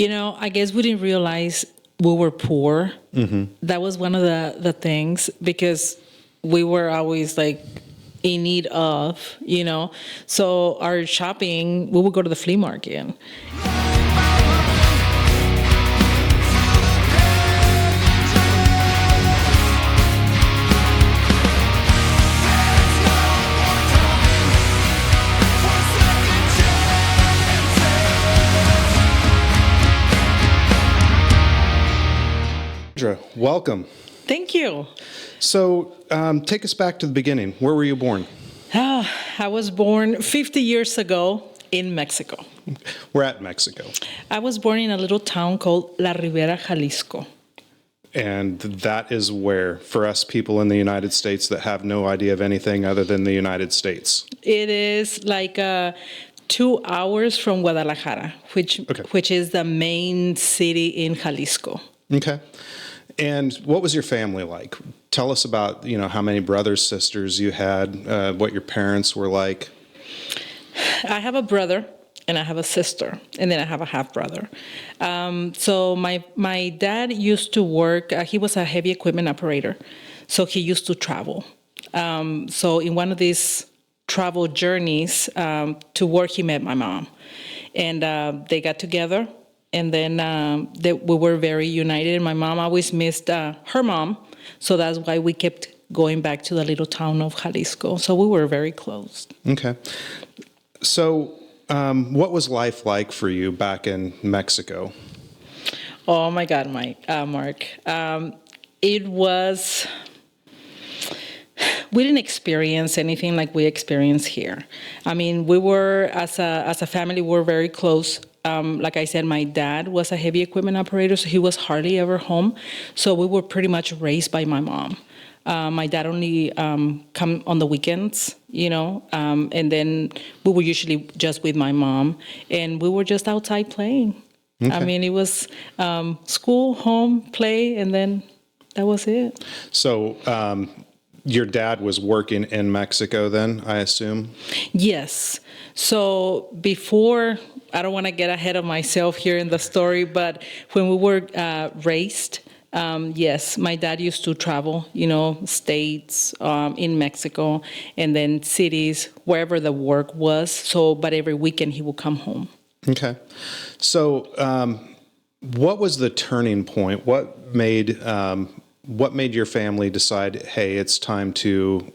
I guess we didn't realize we were poor. That was one of the things, because we were always like in need of, So our shopping, we would go to the flea market. Sandra, welcome. Thank you. So take us back to the beginning. Where were you born? I was born 50 years ago in Mexico. We're at Mexico. I was born in a little town called La Ribera, Jalisco. And that is where, for us people in the United States that have no idea of anything other than the United States. It is like 2 hours from Guadalajara, which is the main city in Jalisco. Okay. And what was your family like? Tell us about, how many brothers, sisters you had, what your parents were like. I have a brother and I have a sister, and then I have a half brother. So my dad used to work, he was a heavy equipment operator. So he used to travel. So in one of these travel journeys to work, he met my mom, and they got together. And then we were very united. My mom always missed her mom, so that's why we kept going back to the little town of Jalisco. So we were very close. Okay. So what was life like for you back in Mexico? Oh, my God, Mark. It was... We didn't experience anything like we experience here. I mean, we were, as a family, we were very close. Like I said, my dad was a heavy equipment operator, so he was hardly ever home. So we were pretty much raised by my mom. My dad only come on the weekends, and then we were usually just with my mom, and we were just outside playing. Okay. I mean, it was school, home, play, and then that was it. So your dad was working in Mexico then, I assume? Yes. So before, I don't want to get ahead of myself here in the story, but when we were raised, yes, my dad used to travel, states in Mexico, and then cities, wherever the work was. So, but every weekend he would come home. Okay. So what was the turning point? What made your family decide, hey, it's time to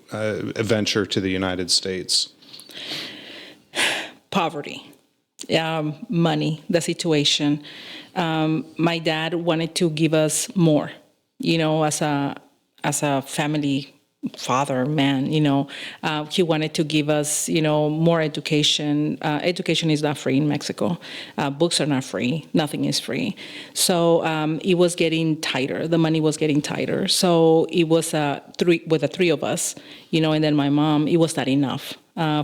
venture to the United States? Poverty, money, the situation. My dad wanted to give us more, as a family father, man, he wanted to give us, more education. Education is not free in Mexico. Books are not free. Nothing is free. So it was getting tighter. The money was getting tighter. So it was with the three of us, and then my mom, it was not enough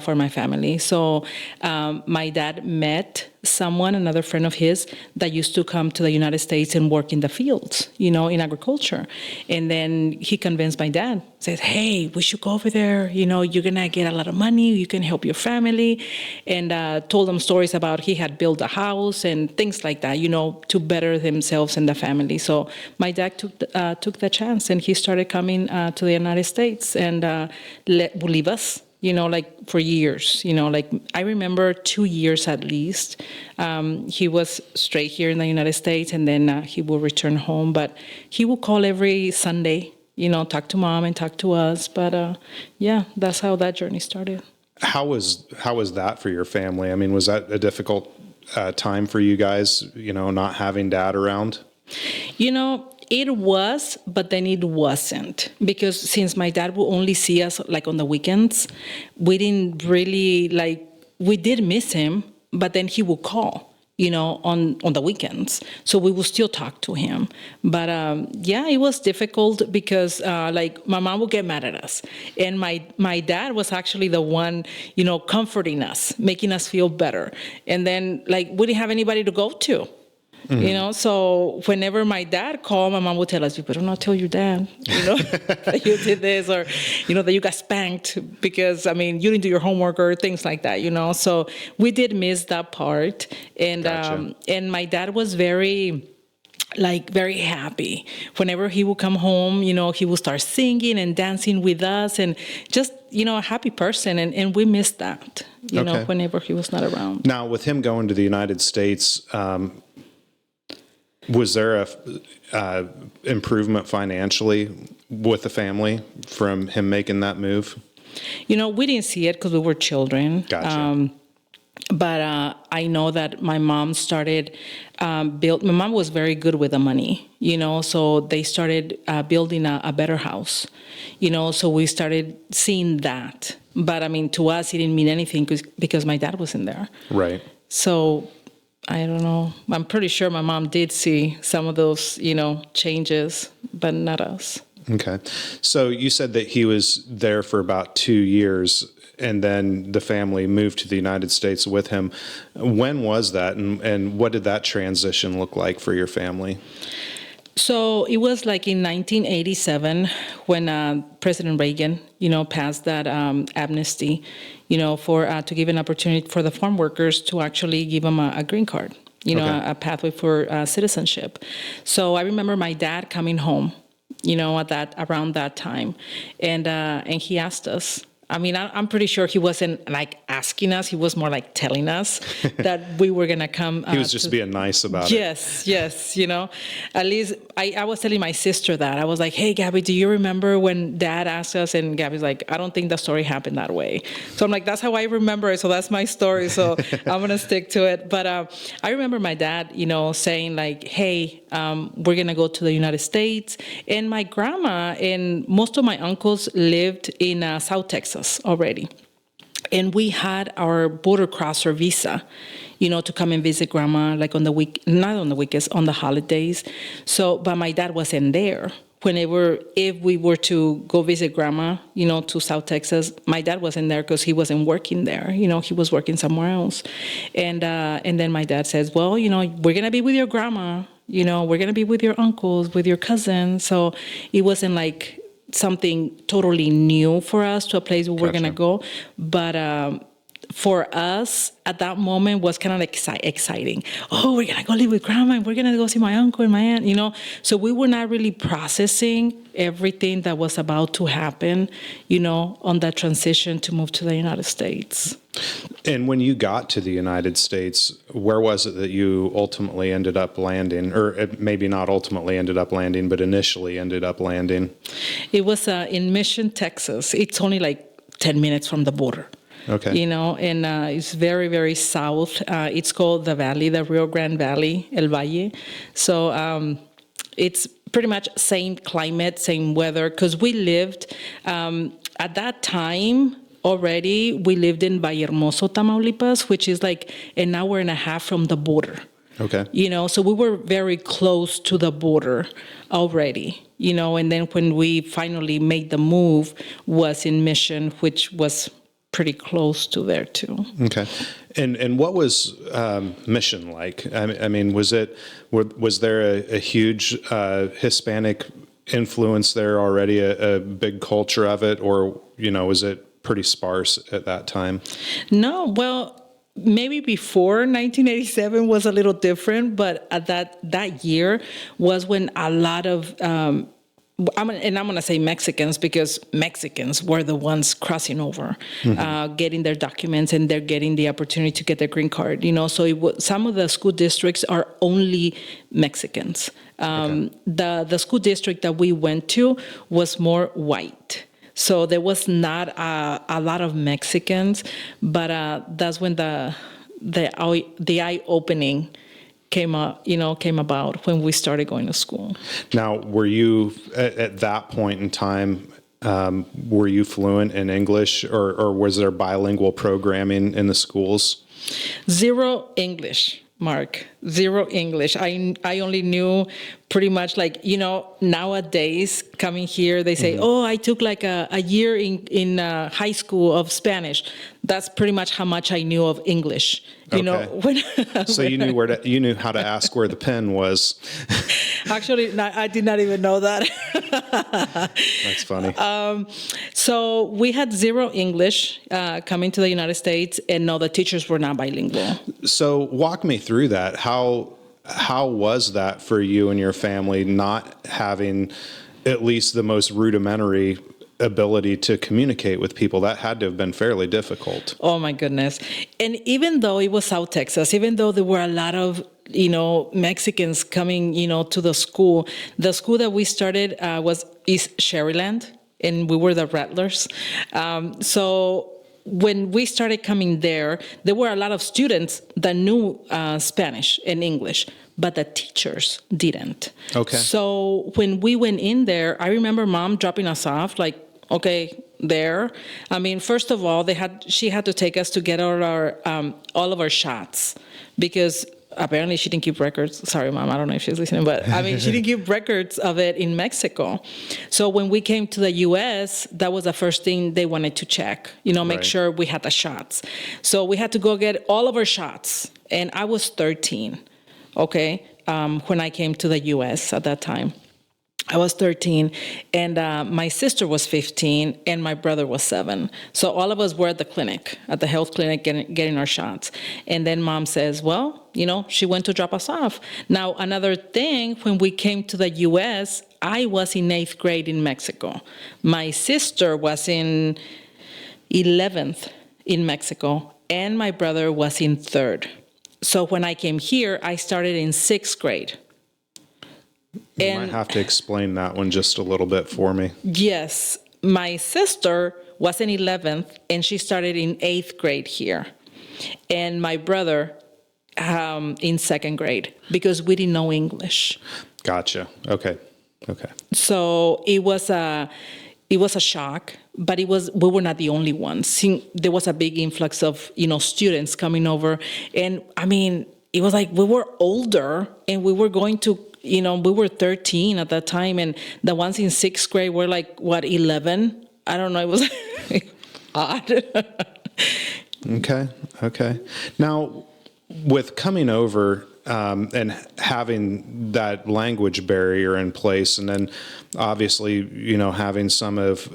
for my family. So my dad met another friend of his, that used to come to the United States and work in the fields, in agriculture. And then he convinced my dad, said, hey, we should go over there. You're going to get a lot of money. You can help your family. And told them stories about he had built a house and things like that, to better themselves and the family. So my dad took the chance, and he started coming to the United States and would leave us. For years, I remember 2 years at least. He was straight here in the United States, and then he will return home. But he will call every Sunday, talk to mom and talk to us. But yeah, that's how that journey started. How was that for your family? I mean, was that a difficult time for you guys, not having dad around? It was, but then it wasn't, because since my dad would only see us like on the weekends, we didn't really we did miss him, but then he would call, on the weekends. So we would still talk to him. But yeah, it was difficult because my mom would get mad at us. And my dad was actually the one, comforting us, making us feel better. And then we didn't have anybody to go to. You know, so whenever my dad called, my mom would tell us, "You better not tell your dad, you know, that you did this, or, you know, that you got spanked because, I mean, you didn't do your homework," or things like that, you know. So we did miss that part. And Gotcha. and my dad was very happy. Whenever he would come home, you know, he would start singing and dancing with us, and just, you know, a happy person. And we missed that, you know, Okay. whenever he was not around. Now, with him going to the United States, was there a improvement financially with the family from him making that move? You know, we didn't see it because we were children. Gotcha. But I know that my mom started my mom was very good with the money, you know, so they started building a better house, you know, so we started seeing that. But I mean, to us, it didn't mean anything because my dad wasn't there. Right. So I don't know. I'm pretty sure my mom did see some of those, you know, changes, but not us. Okay. So you said that he was there for about 2 years, and then the family moved to the United States with him. When was that, and what did that transition look like for your family? So it was like in 1987 when President Reagan, you know, passed that amnesty, you know, for to give an opportunity for the farm workers to actually give them a green card, you know, Okay. a pathway for citizenship. So I remember my dad coming home, you know, around that time, and he asked us. I mean, I'm pretty sure he wasn't like asking us. He was more like telling us that we were gonna come. He was just being nice about it. Yes, you know. At least I was telling my sister that. I was like, "Hey, Gabby, do you remember when Dad asked us?" And Gabby's like, "I don't think the story happened that way." So I'm like, "That's how I remember it. So that's my story. So I'm gonna stick to it." But I remember my dad, you know, saying like, "Hey, we're gonna go to the United States," and my grandma and most of my uncles lived in South Texas already. And we had our border crosser visa, you know, to come and visit grandma, like on the week, not on the weekends, on the holidays. So, but my dad wasn't there. If we were to go visit grandma, you know, to South Texas, my dad wasn't there because he wasn't working there. You know, he was working somewhere else. And then my dad says, "Well, you know, we're going to be with your grandma. You know, we're going to be with your uncles, with your cousins." So it wasn't like something totally new for us to a place where we're gonna go, but for us at that moment was kind of exciting. Oh, we're gonna go live with grandma, and we're gonna go see my uncle and my aunt, you know. So we were not really processing everything that was about to happen, you know, on that transition to move to the United States. And when you got to the United States, where was it that you ultimately ended up landing? Or maybe not ultimately ended up landing, but initially ended up landing? It was in Mission, Texas. It's only like 10 minutes from the border. Okay. You know, and it's very, very south. It's called the Valley, the Rio Grande Valley, El Valle. So it's pretty much same climate, same weather, because we lived at that time. Already, we lived in Vallehermoso, Tamaulipas, which is like an hour and a half from the border. Okay. You know, so we were very close to the border already, you know, and then when we finally made the move was in Mission, which was pretty close to there too. Okay. And what was Mission like? I mean, was there a huge Hispanic influence there already, a big culture of it, or, you know, was it pretty sparse at that time? No, well, maybe before 1987 was a little different, but at that year was when a lot of I'm going to say Mexicans, because Mexicans were the ones crossing over, getting their documents, and they're getting the opportunity to get their green card. You know, so some of the school districts are only Mexicans. The school district that we went to was more white. So there was not a lot of Mexicans, but that's when the eye opening came about when we started going to school. Now, were you at that point in time? Were you fluent in English, or was there bilingual programming in the schools? Zero English, Mark. Zero English. I only knew pretty much like, nowadays coming here, they say, oh, I took like a year in high school of Spanish. That's pretty much how much I knew of English. So you knew how to ask where the pen was. Actually, I did not even know that. That's funny. So we had zero English coming to the United States, and no, the teachers were not bilingual. So walk me through that. How was that for you and your family, not having at least the most rudimentary ability to communicate with people? That had to have been fairly difficult. Oh my goodness. And even though it was South Texas, even though there were a lot of Mexicans coming to the school that we started was East Sherryland, and we were the Rattlers. So when we started coming there were a lot of students that knew Spanish and English, but the teachers didn't. Okay. So when we went in there, I remember Mom dropping us off, like, okay, there. I mean, first of all, she had to take us to get all of our shots, because apparently she didn't keep records. Sorry, Mom, I don't know if she's listening, but I mean, she didn't keep records of it in Mexico. So when we came to the U.S., that was the first thing they wanted to check, make sure we had the shots. So we had to go get all of our shots. And I was 13, okay, when I came to the U.S. at that time. I was 13, and my sister was 15, and my brother was 7. So all of us were at the clinic, at the health clinic, getting our shots. And then Mom says, well, she went to drop us off. Now, another thing, when we came to the U.S., I was in 8th grade in Mexico. My sister was in 11th in Mexico, and my brother was in 3rd. So when I came here, I started in 6th grade. You might have to explain that one just a little bit for me. Yes. My sister was in 11th, and she started in 8th grade here. And my brother in 2nd grade, because we didn't know English. Gotcha. Okay. So it was a shock, but we were not the only ones. There was a big influx of, students coming over. And I mean, it was like we were older, and we were going to, we were 13 at that time, and the ones in 6th grade were like, 11? I don't know. It was odd. Okay. Now, with coming over and having that language barrier in place, and then obviously, having some of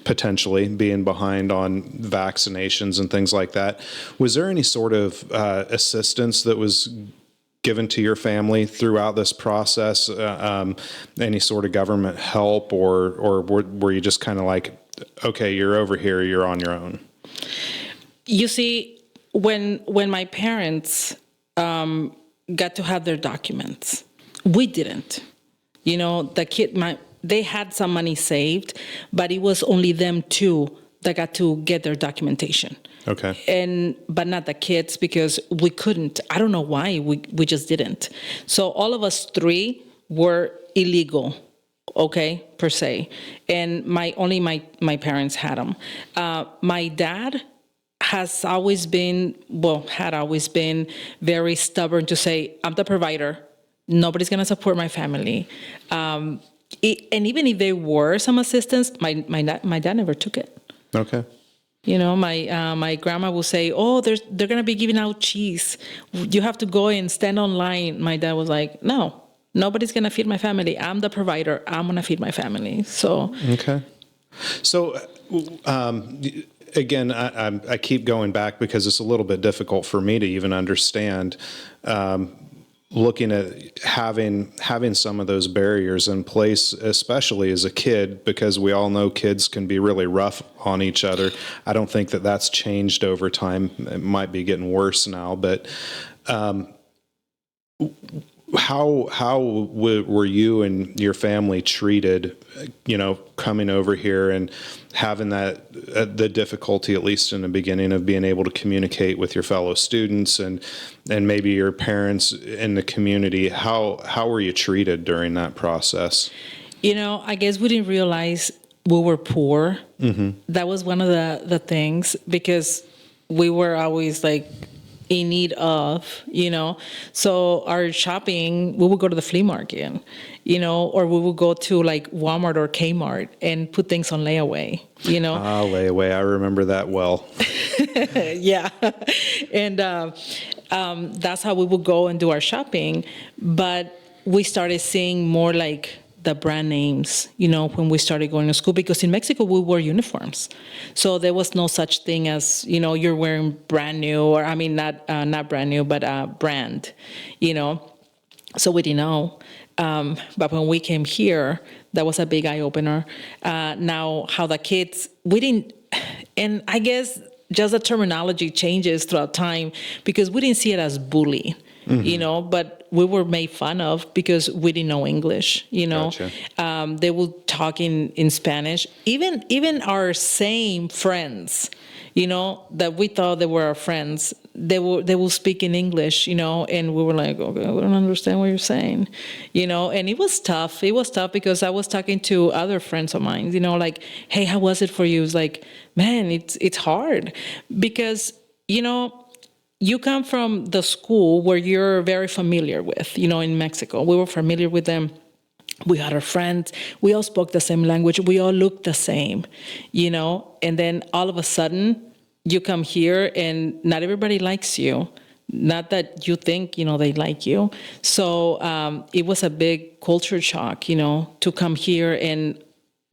potentially being behind on vaccinations and things like that, was there any sort of assistance that was given to your family throughout this process? Any sort of government help, or were you just kind of like, okay, you're over here, you're on your own? You see, when my parents got to have their documents, we didn't. They had some money saved, but it was only them two that got to get their documentation. Okay. But not the kids, because we couldn't. I don't know why, we just didn't. So all of us 3 were illegal, okay, per se. And only my parents had them. My dad had always been very stubborn to say, I'm the provider. Nobody's going to support my family. And even if there were some assistance, my dad never took it. Okay. My grandma will say, oh, they're going to be giving out cheese. You have to go and stand online. My dad was like, no, nobody's going to feed my family. I'm the provider. I'm going to feed my family. So. Okay. So, again, I keep going back because it's a little bit difficult for me to even understand. Looking at having some of those barriers in place, especially as a kid, because we all know kids can be really rough on each other. I don't think that that's changed over time. It might be getting worse now, but how were you and your family treated, coming over here and having that the difficulty, at least in the beginning, of being able to communicate with your fellow students and maybe your parents in the community? How were you treated during that process? I guess we didn't realize we were poor. Mm-hmm. That was one of the things, because we were always like, in need of, So our shopping, we would go to the flea market, or we would go to like Walmart or Kmart and put things on layaway. Ah, layaway. I remember that well. Yeah. And that's how we would go and do our shopping. But we started seeing more like the brand names, when we started going to school, because in Mexico we wore uniforms. So there was no such thing as, you're wearing brand new, or I mean, not brand new, but brand, So we didn't know. But when we came here, that was a big eye opener. Now, how the kids, we didn't, and I guess just the terminology changes throughout time, because we didn't see it as bullying, but we were made fun of because we didn't know English, Gotcha. They would talk in Spanish. Even our same friends, that we thought they were our friends, they will speak in English, and we were like, okay, we don't understand what you're saying, and it was tough. It was tough because I was talking to other friends of mine, like, hey, how was it for you? It's like, man, it's hard because, you come from the school where you're very familiar with, in Mexico. We were familiar with them. We had our friends. We all spoke the same language. We all looked the same, and then all of a sudden you come here and not everybody likes you. Not that you think, they like you. So it was a big culture shock, to come here and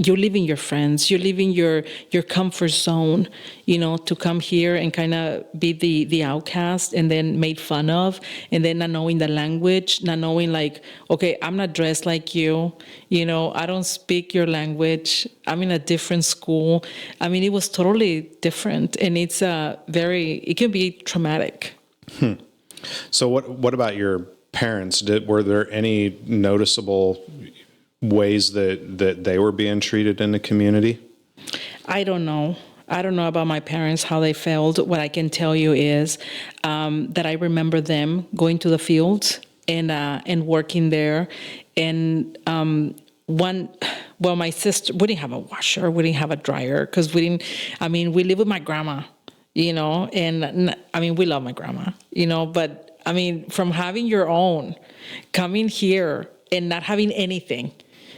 you're leaving your friends, you're leaving your comfort zone, to come here and kind of be the outcast and then made fun of, and then not knowing the language, not knowing like, okay, I'm not dressed like you, I don't speak your language, I'm in a different school. I mean, it was totally different, and it's it can be traumatic. So what about your parents? Were there any noticeable ways that they were being treated in the community? I don't know. I don't know about my parents, how they felt. What I can tell you is that I remember them going to the fields and working there. And my sister, we didn't have a washer, we didn't have a dryer, because we live with my grandma, and we love my grandma, but from having your own, coming here and not having anything,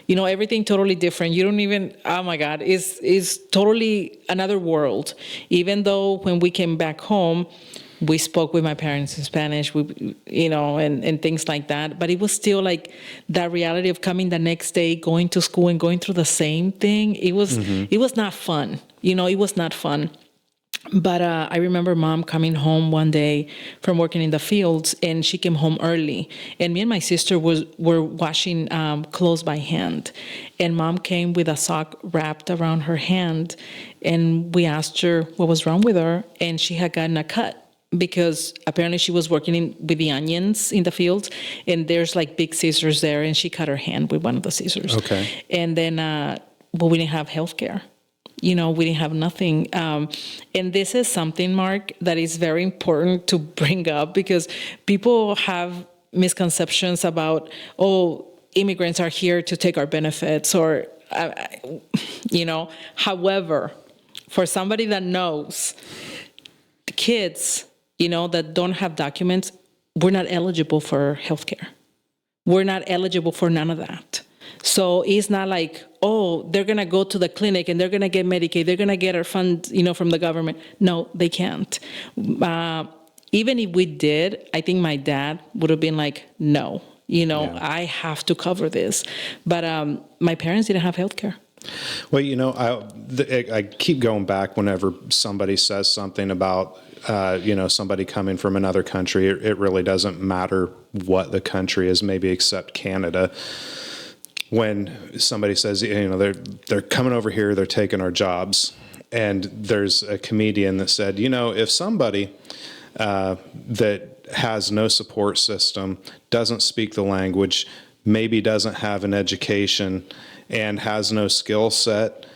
everything totally different. You don't even, oh my God, it's totally another world. Even though when we came back home, we spoke with my parents in Spanish, and things like that. But it was still like that reality of coming the next day, going to school and going through the same thing. It was not fun. It was not fun. But I remember Mom coming home one day from working in the fields, and she came home early. And me and my sister were washing clothes by hand. And Mom came with a sock wrapped around her hand, and we asked her what was wrong with her, and she had gotten a cut because apparently she was working with the onions in the fields, and there's like big scissors there, and she cut her hand with one of the scissors. Okay. And then, we didn't have health care. We didn't have nothing. And this is something, Mark, that is very important to bring up, because people have misconceptions about, immigrants are here to take our benefits, or, However, for somebody that knows, kids, that don't have documents, we're not eligible for healthcare. We're not eligible for none of that. So it's not like, they're going to go to the clinic and they're going to get Medicaid, they're going to get our funds, from the government. No, they can't. Even if we did, I think my dad would have been like, no, yeah. I have to cover this. But my parents didn't have health care. Well, I keep going back whenever somebody says something about, somebody coming from another country. It really doesn't matter what the country is, maybe except Canada. When somebody says, they're coming over here, they're taking our jobs. And there's a comedian that said, if somebody that has no support system, doesn't speak the language, maybe doesn't have an education, and has no skill set,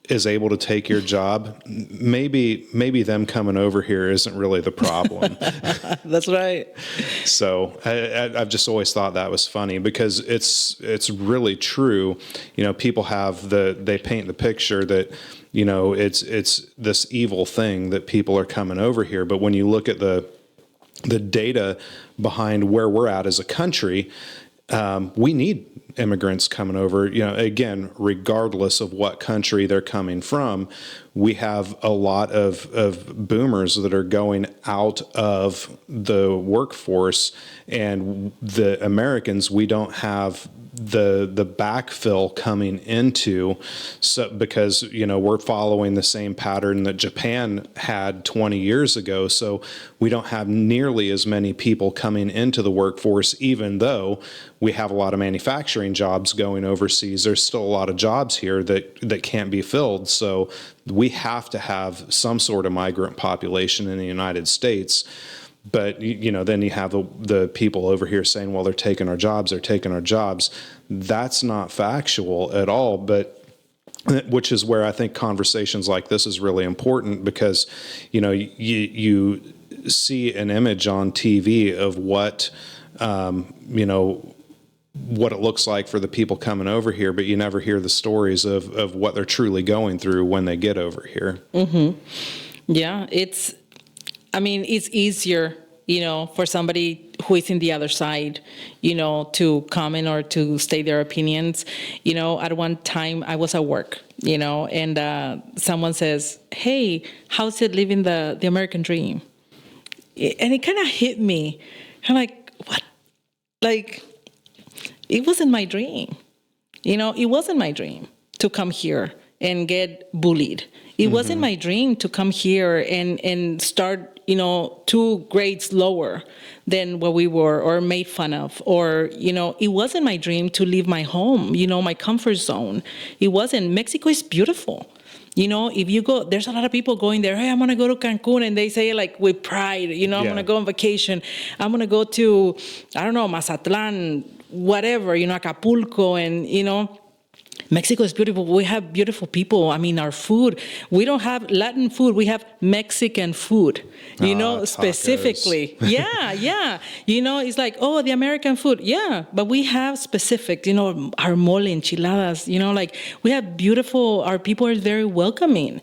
is able to take your job, maybe them coming over here isn't really the problem. That's right. So I've just always thought that was funny, because it's really true. People they paint the picture that, it's this evil thing that people are coming over here. But when you look at the the data behind where we're at as a country, we need immigrants coming over. Again, regardless of what country they're coming from, we have a lot of boomers that are going out of the workforce, and the Americans, we don't have the backfill coming into, so because we're following the same pattern that Japan had 20 years ago, so we don't have nearly as many people coming into the workforce. Even though we have a lot of manufacturing jobs going overseas, there's still a lot of jobs here that can't be filled. So we have to have some sort of migrant population in the United States. But, then you have the people over here saying, well, they're taking our jobs, That's not factual at all, but which is where I think conversations like this is really important, because, you see an image on TV of what it looks like for the people coming over here, but you never hear the stories of what they're truly going through when they get over here. Mm-hmm. Yeah, it's easier, for somebody who is in the other side, to comment or to state their opinions. At one time I was at work, and someone says, hey, how's it living the American dream? And it kind of hit me. I'm like, what? Like, it wasn't my dream. It wasn't my dream to come here and get bullied. It wasn't my dream to come here and start, 2 grades lower than what we were, or made fun of, or, it wasn't my dream to leave my home, my comfort zone. It wasn't. Mexico is beautiful. If you go, there's a lot of people going there, hey, I'm going to go to Cancun, and they say like with pride, I'm going to go on vacation. I'm going to go to, I don't know, Mazatlan, whatever, Acapulco, and, Mexico is beautiful. We have beautiful people. Our food, we don't have Latin food. We have Mexican food, specifically. Yeah. It's like, oh, the American food. Yeah, but we have specific, our mole, enchiladas, like we have beautiful, our people are very welcoming.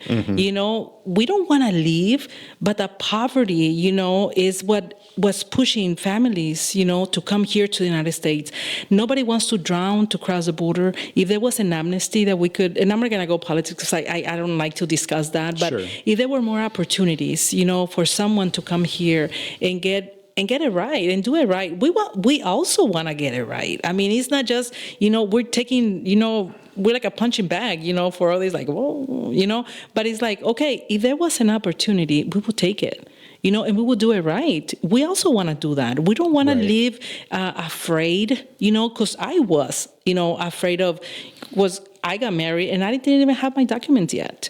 We don't want to leave, but the poverty, is what was pushing families, to come here to the United States. Nobody wants to drown to cross the border. If there was an amnesty that we could, and I'm not going to go politics because I don't like to discuss that, but sure, if there were more opportunities, for someone to come here and get it right and do it right, we also want to get it right. It's not just, we're taking, we're like a punching bag, for all these, like, whoa, but it's like, okay, if there was an opportunity, we would take it. And we will do it right. We also want to do that. We don't want to live afraid, because I was, afraid of, I got married and I didn't even have my documents yet,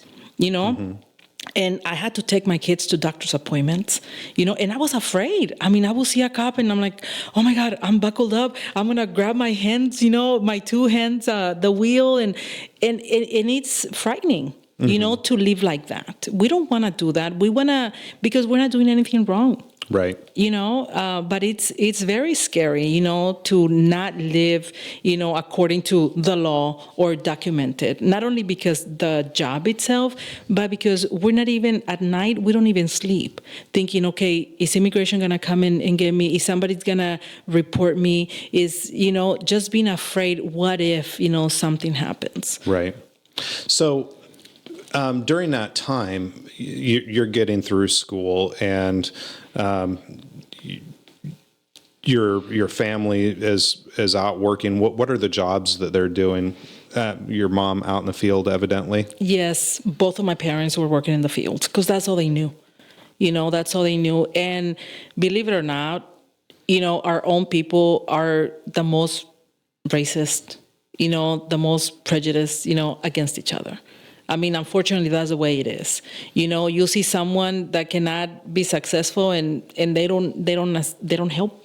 And I had to take my kids to doctor's appointments, and I was afraid. I will see a cop and I'm like, oh my God, I'm buckled up. I'm going to grab my hands, my 2 hands, the wheel, and it's frightening. To live like that. We don't want to do that. We want to, because we're not doing anything wrong. Right. But it's very scary, to not live, according to the law or documented. Not only because the job itself, but because we're not even, at night, we don't even sleep. Thinking, okay, is immigration going to come in and get me? Is somebody's going to report me? Is, just being afraid, what if, something happens? Right. So, during that time, you're getting through school, and your family is out working. What are the jobs that they're doing? Your mom out in the field, evidently? Yes, both of my parents were working in the fields because that's all they knew. That's all they knew. And believe it or not, our own people are the most racist, the most prejudiced, against each other. Unfortunately, that's the way it is. You see someone that cannot be successful, and they don't help.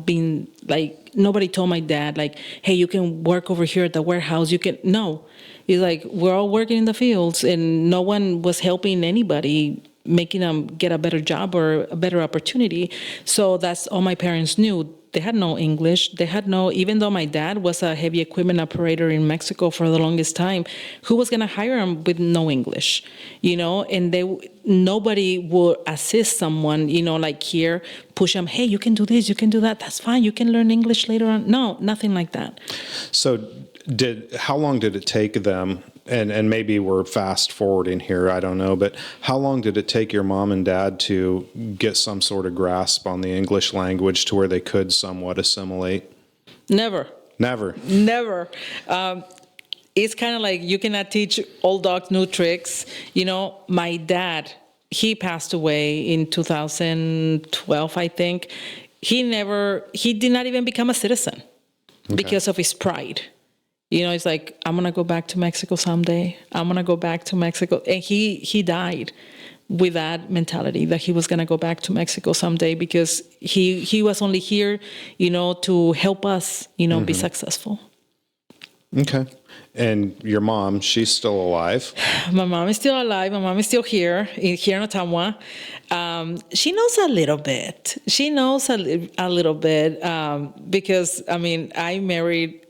Being like, nobody told my dad, like, hey, you can work over here at the warehouse. You can. No, it's like we're all working in the fields, and no one was helping anybody, making them get a better job or a better opportunity. So that's all my parents knew. They had no English. They had no, even though my dad was a heavy equipment operator in Mexico for the longest time, who was going to hire him with no English, and nobody would assist someone, like here, push them, hey, you can do this, you can do that. That's fine. You can learn English later on. No, nothing like that. So how long did it take them, and maybe we're fast forwarding here, I don't know, but how long did it take your mom and dad to get some sort of grasp on the English language to where they could somewhat assimilate? Never. Never. It's kind of like you cannot teach old dogs new tricks. My dad, he passed away in 2012, I think. He did not even become a citizen because of his pride. It's like, I'm going to go back to Mexico someday. I'm going to go back to Mexico. And he died with that mentality that he was going to go back to Mexico someday because he was only here, to help us, be successful. Okay. And your mom, she's still alive? My mom is still alive. My mom is still here in Ottawa. She knows a little bit. She knows a little bit because, I married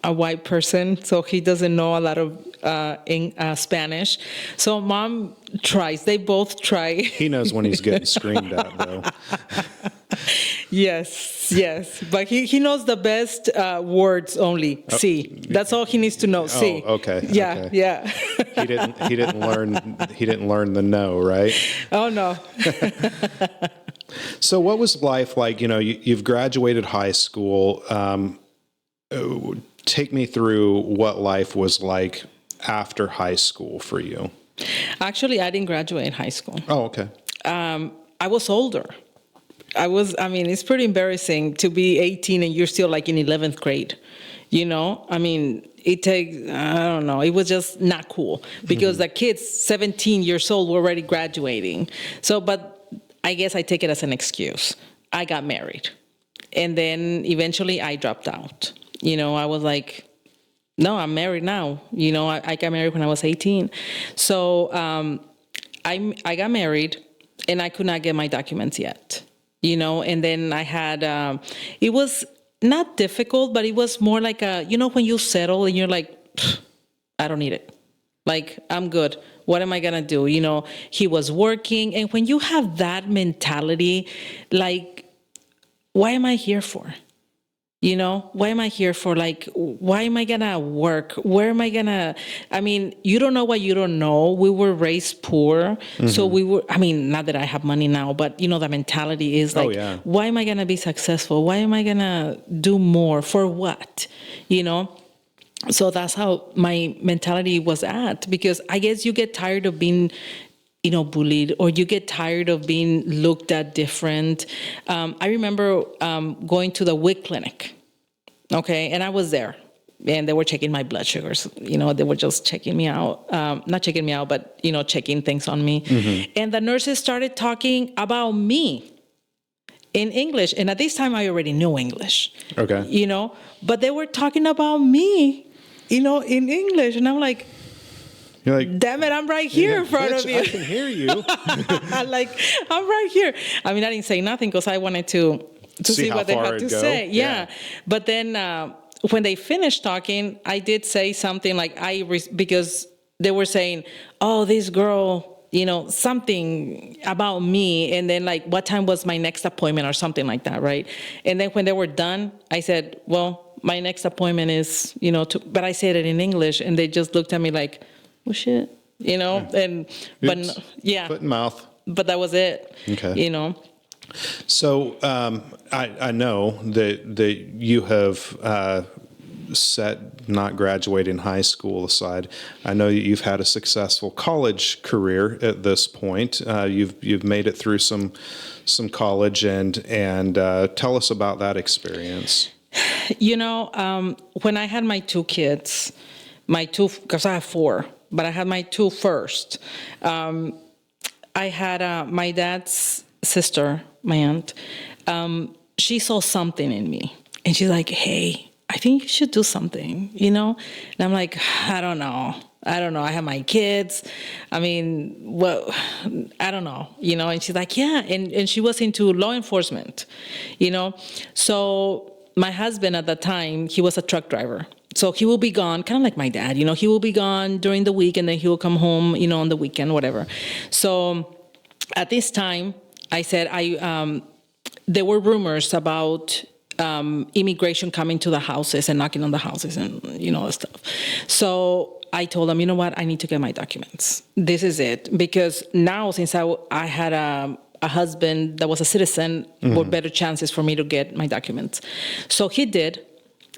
a white person, so he doesn't know a lot of Spanish. So mom tries. They both try. He knows when he's getting screamed at, though. Yes. But he knows the best words only. See, that's all he needs to know. See. Oh, okay. Yeah. He didn't learn the no, right? Oh no. So what was life like? You've graduated high school. Take me through what life was like after high school for you. Actually, I didn't graduate high school. Oh, okay. I was older. It's pretty embarrassing to be 18 and you're still like in 11th grade. It takes, I don't know, it was just not cool because the kids, 17 years old, were already graduating. So, but I guess I take it as an excuse. I got married. And then eventually I dropped out. I was like, no, I'm married now. I got married when I was 18. So I got married and I could not get my documents yet. And then I had, it was not difficult, but it was more like when you settle and you're like, I don't need it. Like, I'm good. What am I going to do? He was working. And when you have that mentality, like, why am I here for? Why am I here for? Like, why am I going to work? Where am I going to, you don't know what you don't know. We were raised poor. So we were, not that I have money now, but the mentality is like, why am I going to be successful? Why am I going to do more? For what? So that's how my mentality was at, because I guess you get tired of being bullied, or you get tired of being looked at different. I remember going to the WIC clinic, okay, and I was there, and they were checking my blood sugars. They were just checking me out, not checking me out, but checking things on me. And the nurses started talking about me in English, and at this time I already knew English. Okay. But they were talking about me, in English, and I'm like, you're like, damn it, I'm right here in front of you. I can hear you. Like, I'm right here. I didn't say nothing because I wanted to see what they had to say. Yeah. But then when they finished talking, I did say something like, because they were saying, oh, this girl, something about me. And then like, what time was my next appointment or something like that, right? And then when they were done, I said, well, my next appointment is, but I said it in English, and they just looked at me like, well, shit, and, but yeah. Foot and mouth. But that was it. Okay. So I know that you have set not graduating high school aside. I know you've had a successful college career at this point. You've made it through some college, and tell us about that experience. When I had my two kids, because I have four, but I had my two first. I had my dad's sister, my aunt. She saw something in me, and she's like, hey, I think you should do something, And I'm like, I don't know. I don't know. I have my kids. I mean, well, I don't know, and she's like, yeah. And she was into law enforcement, So my husband at that time, he was a truck driver. So he will be gone, kind of like my dad, he will be gone during the week and then he will come home, on the weekend, whatever. So at this time, I said, there were rumors about immigration coming to the houses and knocking on the houses and, stuff. So I told him, you know what, I need to get my documents. This is it. Because now, since I had a husband that was a citizen, were better chances for me to get my documents. So he did.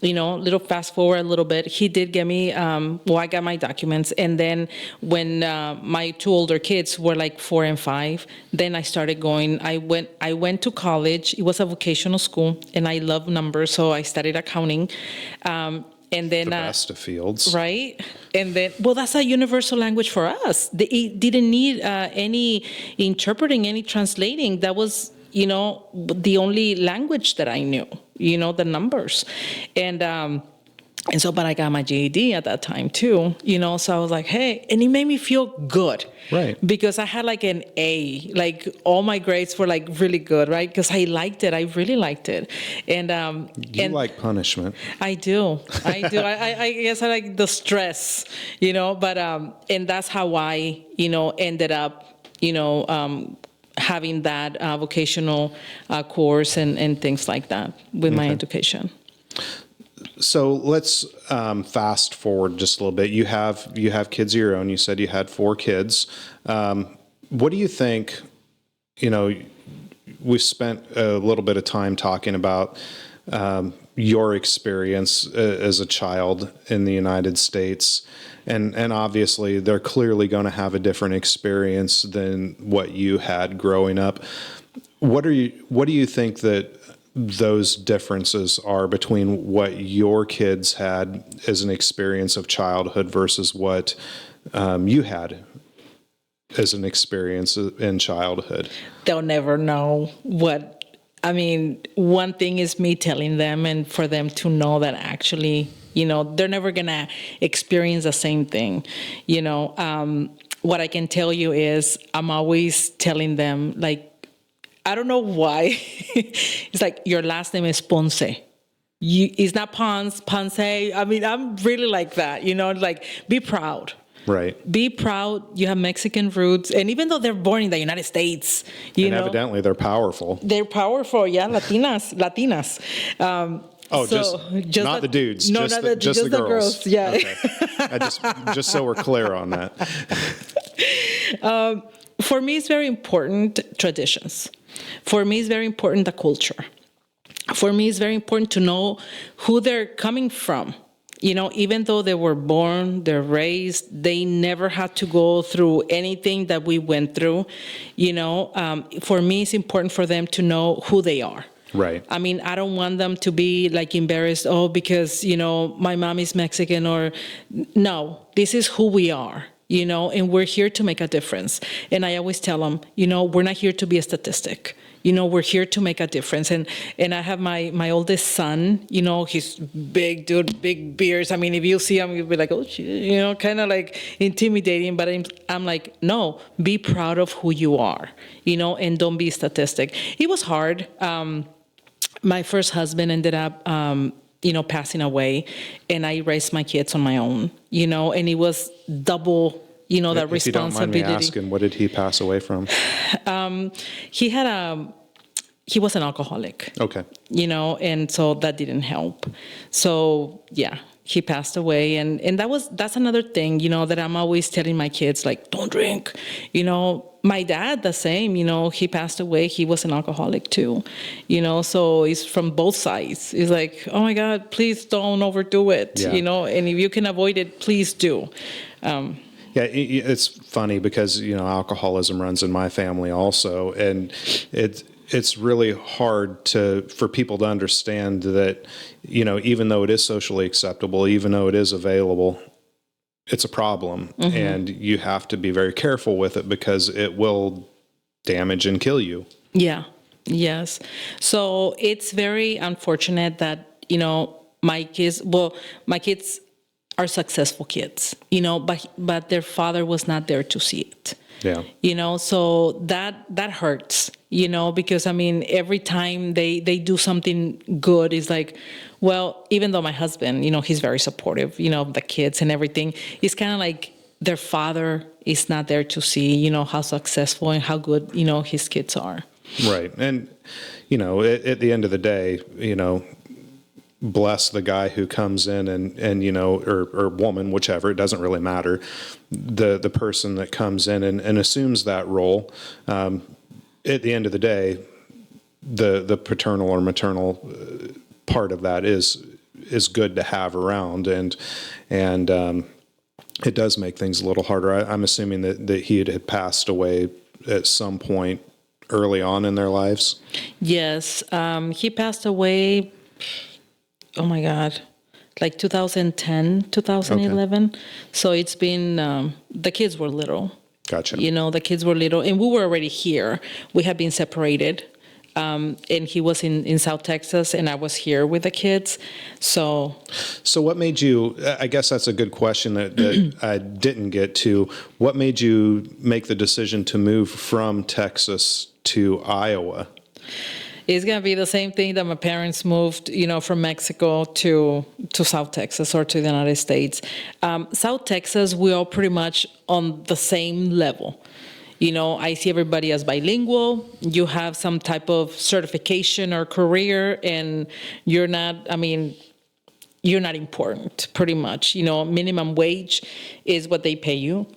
Little fast forward a little bit, he did get me, I got my documents. And then when my 2 older kids were like 4 and 5, then I started going, I went to college. It was a vocational school and I love numbers. So I studied accounting. And then the best of fields. Right. And then, that's a universal language for us. It didn't need any interpreting, any translating. That was, the only language that I knew, the numbers. And so, but I got my GED at that time too, so I was like, hey, and it made me feel good. Right. Because I had like an A, like all my grades were like really good, right? Because I liked it. I really liked it. And, you like punishment. I do. I guess I like the stress, but, and that's how I, ended up, having that vocational course and things like that with my education. So let's fast forward just a little bit. You have kids of your own. You said you had 4 kids. What do you think? We've spent a little bit of time talking about your experience as a child in the United States. And obviously, they're clearly going to have a different experience than what you had growing up. What do you think that those differences are between what your kids had as an experience of childhood versus what you had as an experience in childhood? They'll never know what. I mean, one thing is me telling them, and for them to know that actually, they're never going to experience the same thing. What I can tell you is I'm always telling them, like, I don't know why. It's like, your last name is Ponce. It's not Ponce. I mean, I'm really like that, like, be proud. Right. Be proud. You have Mexican roots. And even though they're born in the United States, evidently they're powerful. They're powerful. Yeah. Latinas. Just not the dudes. No, just the girls. Yeah. Okay. just so we're clear on that. For me, it's very important traditions. For me, it's very important the culture. For me, it's very important to know who they're coming from. Even though they were born, they're raised, they never had to go through anything that we went through. For me, it's important for them to know who they are. Right. I mean, I don't want them to be like embarrassed, because, my mom is Mexican, or no, this is who we are, and we're here to make a difference. And I always tell them, we're not here to be a statistic. We're here to make a difference. And I have my oldest son, he's big dude, big beards. I mean, if you see him, you'll be like, oh, kind of like intimidating. But I'm like, no, be proud of who you are, and don't be a statistic. It was hard. My first husband ended up, passing away, and I raised my kids on my own, and it was double, that responsibility. If you don't mind me asking, what did he pass away from? He was an alcoholic. Okay. And so that didn't help. So yeah, he passed away, and that's another thing, that I'm always telling my kids, like, don't drink. My dad, the same, he passed away. He was an alcoholic too, so it's from both sides. It's like, oh my God, please don't overdo it, and if you can avoid it, please do. Yeah, it's funny because, alcoholism runs in my family also. And it's really hard for people to understand that, even though it is socially acceptable, even though it is available, it's a problem. Mm-hmm. And you have to be very careful with it because it will damage and kill you. Yeah. Yes. So it's very unfortunate that, my kids are successful kids, but their father was not there to see it. Yeah. So that hurts, because I mean, every time they do something good, it's like, well, even though my husband, he's very supportive, of the kids and everything, it's kind of like their father is not there to see, how successful and how good, his kids are. Right. And, at the end of the day, bless the guy who comes in and or woman, whichever, it doesn't really matter, the person that comes in and assumes that role. At the end of the day, the paternal or maternal part of that is good to have around, and it does make things a little harder. I'm assuming that he had passed away at some point early on in their lives. Yes, he passed away. Oh my God, like 2010, 2011. Okay. So it's been, the kids were little. Gotcha. The kids were little, and we were already here. We had been separated, and he was in South Texas, and I was here with the kids. So what made you, I guess that's a good question that I didn't get to. What made you make the decision to move from Texas to Iowa? It's going to be the same thing that my parents moved, from Mexico to South Texas or to the United States. South Texas, we are pretty much on the same level. I see everybody as bilingual. You have some type of certification or career, and you're not important, pretty much. Minimum wage is what they pay you.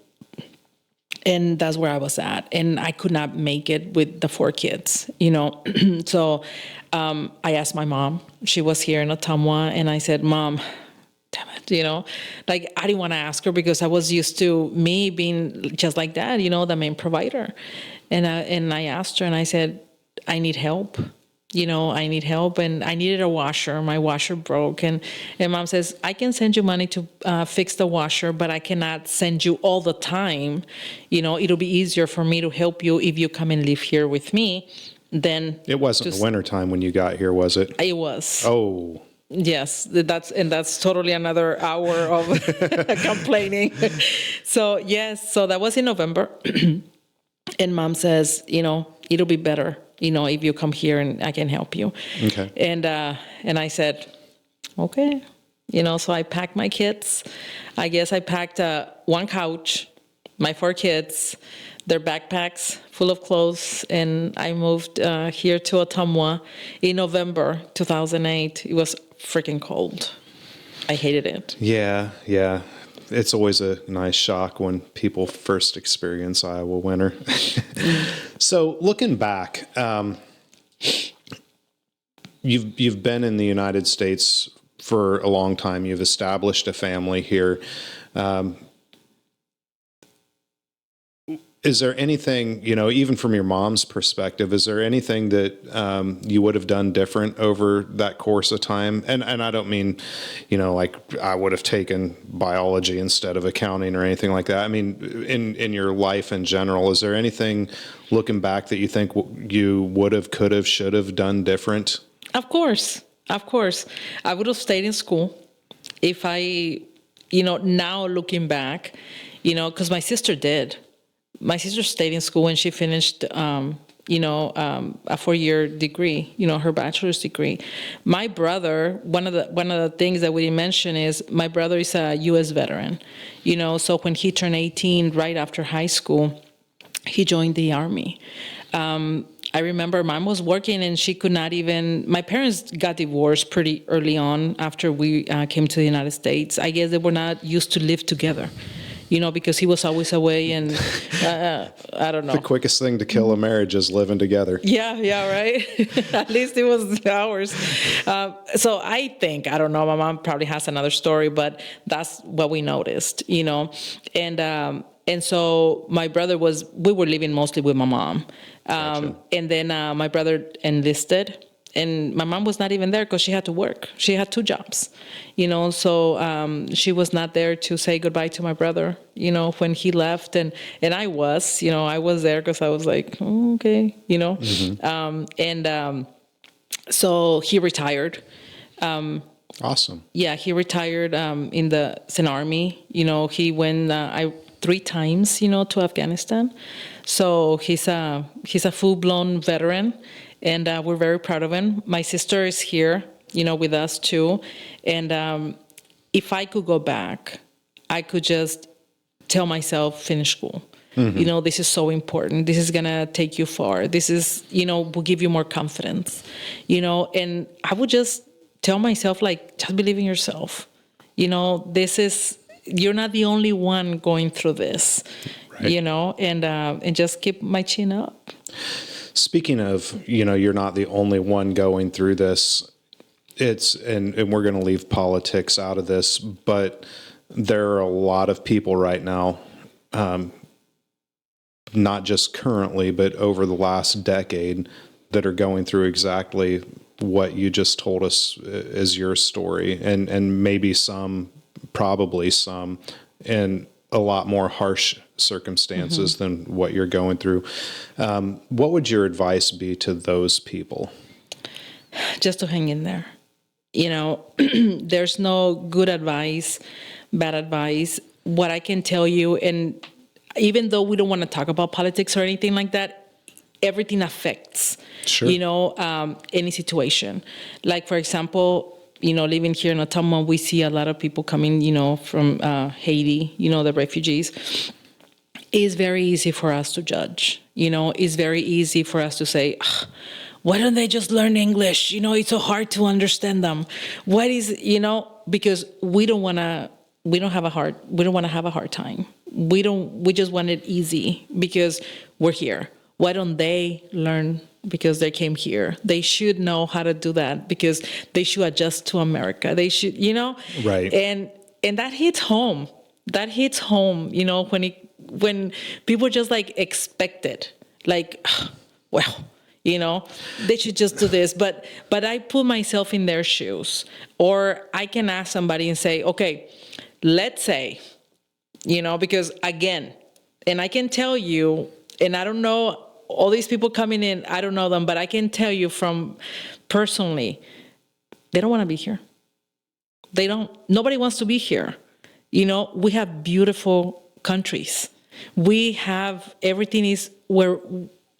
And that's where I was at. And I could not make it with the 4 kids, So I asked my mom. She was here in Ottumwa. And I said, Mom, damn it, I didn't want to ask her because I was used to me being just like that, the main provider. And I asked her and I said, I need help. I need help, and I needed a washer. My washer broke, and Mom says, I can send you money to fix the washer, but I cannot send you all the time. It'll be easier for me to help you if you come and live here with me. Then it wasn't the wintertime when you got here, was it? It was. Oh. Yes, that's totally another hour of complaining. So that was in November, and Mom says, it'll be better, if you come here and I can help you. Okay. And I said, okay. So I packed my kids. I guess I packed one couch, my 4 kids, their backpacks full of clothes, and I moved here to Ottumwa in November 2008. It was freaking cold. I hated it. Yeah. It's always a nice shock when people first experience Iowa winter. So looking back, you've been in the United States for a long time. You've established a family here. Is there anything, even from your mom's perspective, is there anything that you would have done different over that course of time? And I don't mean, like I would have taken biology instead of accounting or anything like that. I mean, in your life in general, is there anything looking back that you think you would have, could have, should have done different? Of course. I would have stayed in school if I, now looking back, because my sister did. My sister stayed in school and she finished, a 4-year degree, her bachelor's degree. My brother, one of the things that we didn't mention is my brother is a U.S. veteran, so when he turned 18, right after high school, he joined the Army. I remember Mom was working and she could not even, my parents got divorced pretty early on after we came to the United States. I guess they were not used to live together. Because he was always away, and I don't know. The quickest thing to kill a marriage is living together. Yeah, right? At least it was ours. So I think, I don't know, my mom probably has another story, but that's what we noticed, And so my brother we were living mostly with my mom. Gotcha. And then my brother enlisted. And my mom was not even there because she had to work. She had 2 jobs, so she was not there to say goodbye to my brother, when he left. And I was, I was there because I was like, oh, okay, Mm-hmm. So he retired. Awesome. Yeah, he retired in the Army. He went 3 times, to Afghanistan. So he's a full-blown veteran, and we're very proud of him. My sister is here, with us too. And if I could go back, I could just tell myself, finish school. This is so important. This is going to take you far. This is, will give you more confidence, and I would just tell myself, like, just believe in yourself. You're not the only one going through this, Right. And just keep my chin up. Speaking of, you're not the only one going through this. And we're going to leave politics out of this, but there are a lot of people right now, not just currently, but over the last decade, that are going through exactly what you just told us is your story, and maybe probably some, in a lot more harsh circumstances than what you're going through. What would your advice be to those people? Just to hang in there. There's no good advice, bad advice. What I can tell you, and even though we don't want to talk about politics or anything like that, everything affects, Sure. Any situation. Like, for example, living here in Ottumwa, we see a lot of people coming, from Haiti, the refugees. It's very easy for us to judge. It's very easy for us to say, why don't they just learn English? It's so hard to understand them. What is, because we don't want to have a hard time. We just want it easy because we're here. Why don't they learn because they came here? They should know how to do that because they should adjust to America. They should, Right. And that hits home. That hits home, when people just like expect it, like, well, they should just do this. But I put myself in their shoes, or I can ask somebody and say, okay, let's say, because again, and I can tell you, and I don't know all these people coming in, I don't know them, but I can tell you from personally, they don't want to be here. Nobody wants to be here. We have beautiful countries. We have, everything is where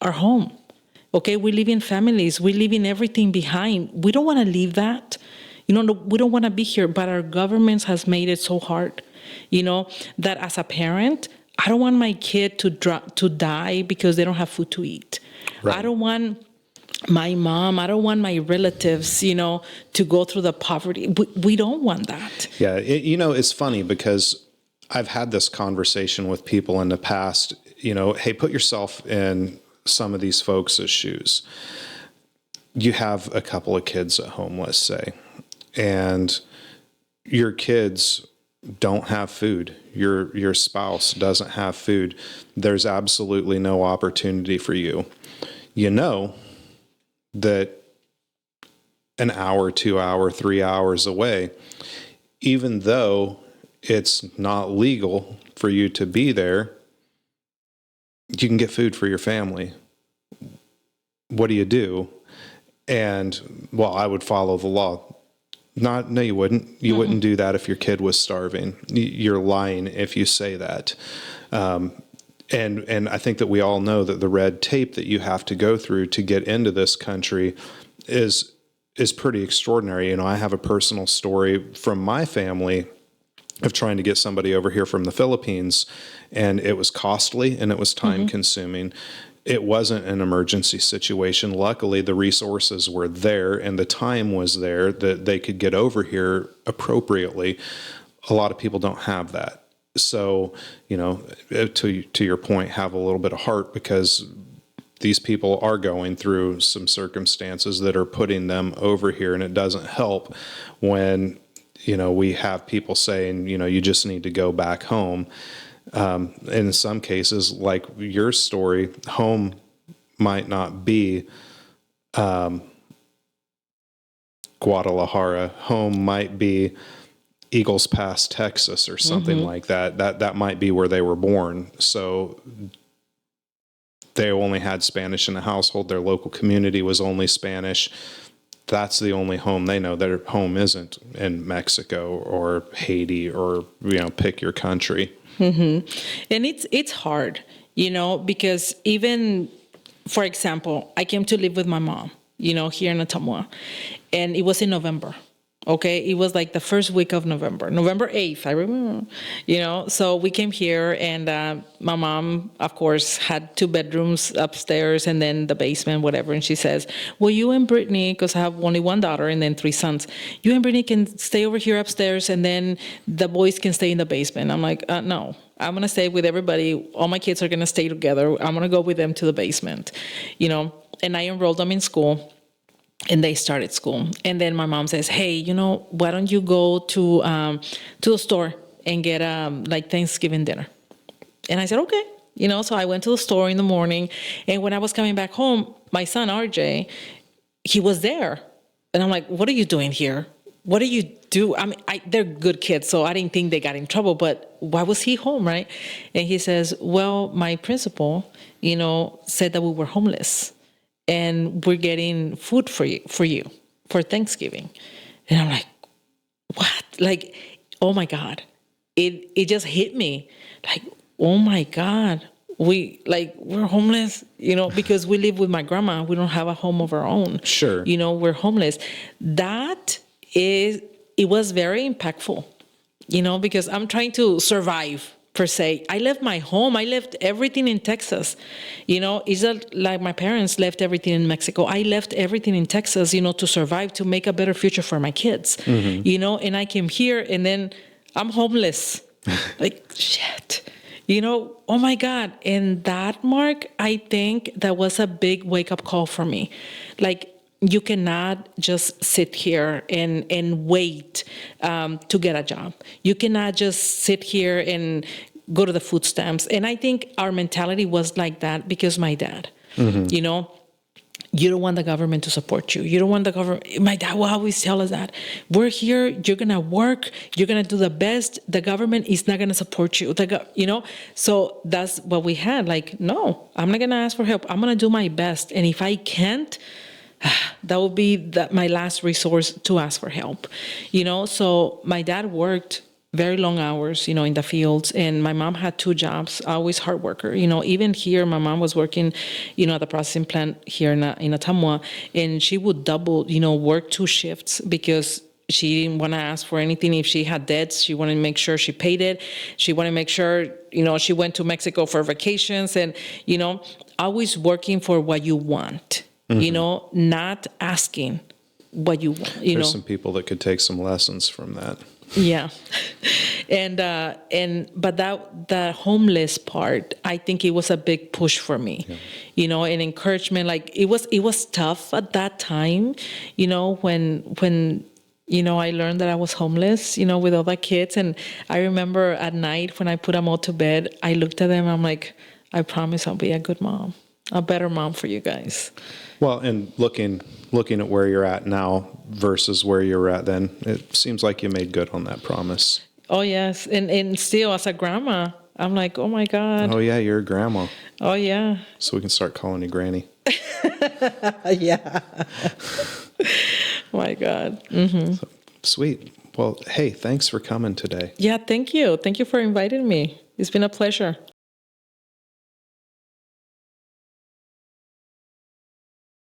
our home. Okay, we live in families. We live in everything behind. We don't want to leave that. We don't want to be here, but our governments has made it so hard, that as a parent, I don't want my kid to die because they don't have food to eat. Right. I don't want my mom, I don't want my relatives, to go through the poverty. We don't want that. Yeah, it's funny because I've had this conversation with people in the past, hey, put yourself in some of these folks' shoes. You have a couple of kids at home, let's say, and your kids don't have food. Your spouse doesn't have food. There's absolutely no opportunity for you. That an hour, 2 hour, 3 hours away, even though it's not legal for you to be there, you can get food for your family. What do? And, well, I would follow the law. No, you wouldn't. You wouldn't do that if your kid was starving. You're lying if you say that. And I think that we all know that the red tape that you have to go through to get into this country is pretty extraordinary. I have a personal story from my family of trying to get somebody over here from the Philippines, and it was costly and it was time consuming. It wasn't an emergency situation. Luckily, the resources were there and the time was there that they could get over here appropriately. A lot of people don't have that. So, to your point, have a little bit of heart, because these people are going through some circumstances that are putting them over here, and it doesn't help when, we have people saying, you just need to go back home. In some cases, like your story, home might not be Guadalajara. Home might be Eagles Pass, Texas, or something like that. That might be where they were born. So they only had Spanish in the household. Their local community was only Spanish. that's the only home they know. Their home isn't in Mexico or Haiti or, pick your country. And it's hard, because even, for example, I came to live with my mom, here in Ottumwa, and it was in November. Okay, it was like the first week of November, November 8th, I remember, So we came here, and my mom, of course, had 2 bedrooms upstairs and then the basement, whatever. And she says, well, you and Brittany, because I have only 1 daughter and then 3 sons, you and Brittany can stay over here upstairs, and then the boys can stay in the basement. I'm like, no, I'm going to stay with everybody. All my kids are going to stay together. I'm going to go with them to the basement, and I enrolled them in school. And they started school. And then my mom says, hey, why don't you go to the store and get like Thanksgiving dinner? And I said, okay. So I went to the store in the morning. And when I was coming back home, my son, RJ, he was there. And I'm like, what are you doing here? What do you do? I mean, they're good kids, so I didn't think they got in trouble, but why was he home, right? And he says, well, my principal, said that we were homeless. And we're getting food for you for Thanksgiving. And I'm like, what? Like, oh my God. It just hit me. Like, oh my God. We're homeless, because we live with my grandma. We don't have a home of our own. Sure. We're homeless. It was very impactful, because I'm trying to survive. Per se, I left my home. I left everything in Texas. It's like my parents left everything in Mexico. I left everything in Texas, to survive, to make a better future for my kids. And I came here, and then I'm homeless. Like, shit. Oh my God. And that, Mark, I think that was a big wake-up call for me. Like, you cannot just sit here and wait to get a job. You cannot just sit here and go to the food stamps. And I think our mentality was like that because my dad, you don't want the government to support you. You don't want the government. My dad will always tell us that. We're here. You're going to work. You're going to do the best. The government is not going to support you. So that's what we had. Like, no, I'm not going to ask for help. I'm going to do my best. And if I can't, that would be my last resource to ask for help. So my dad worked very long hours, in the fields, and my mom had 2 jobs, always hard worker. Even here, my mom was working, at the processing plant here in Ottumwa, and she would double, work 2 shifts because she didn't want to ask for anything. If she had debts, she wanted to make sure she paid it. She wanted to make sure, she went to Mexico for vacations, and, always working for what you want. Not asking what you want. There's some people that could take some lessons from that. Yeah. But the homeless part, I think it was a big push for me, and encouragement. Like, it was tough at that time, when I learned that I was homeless, with other kids. And I remember at night when I put them all to bed, I looked at them, I'm like, I promise I'll be a good mom, a better mom for you guys. Well, and looking at where you're at now versus where you were at then, it seems like you made good on that promise. Oh, yes. And still, as a grandma, I'm like, oh, my God. Oh, yeah, you're a grandma. Oh, yeah. So we can start calling you Granny. Yeah. My God. Mm-hmm. Sweet. Well, hey, thanks for coming today. Yeah, thank you. Thank you for inviting me. It's been a pleasure.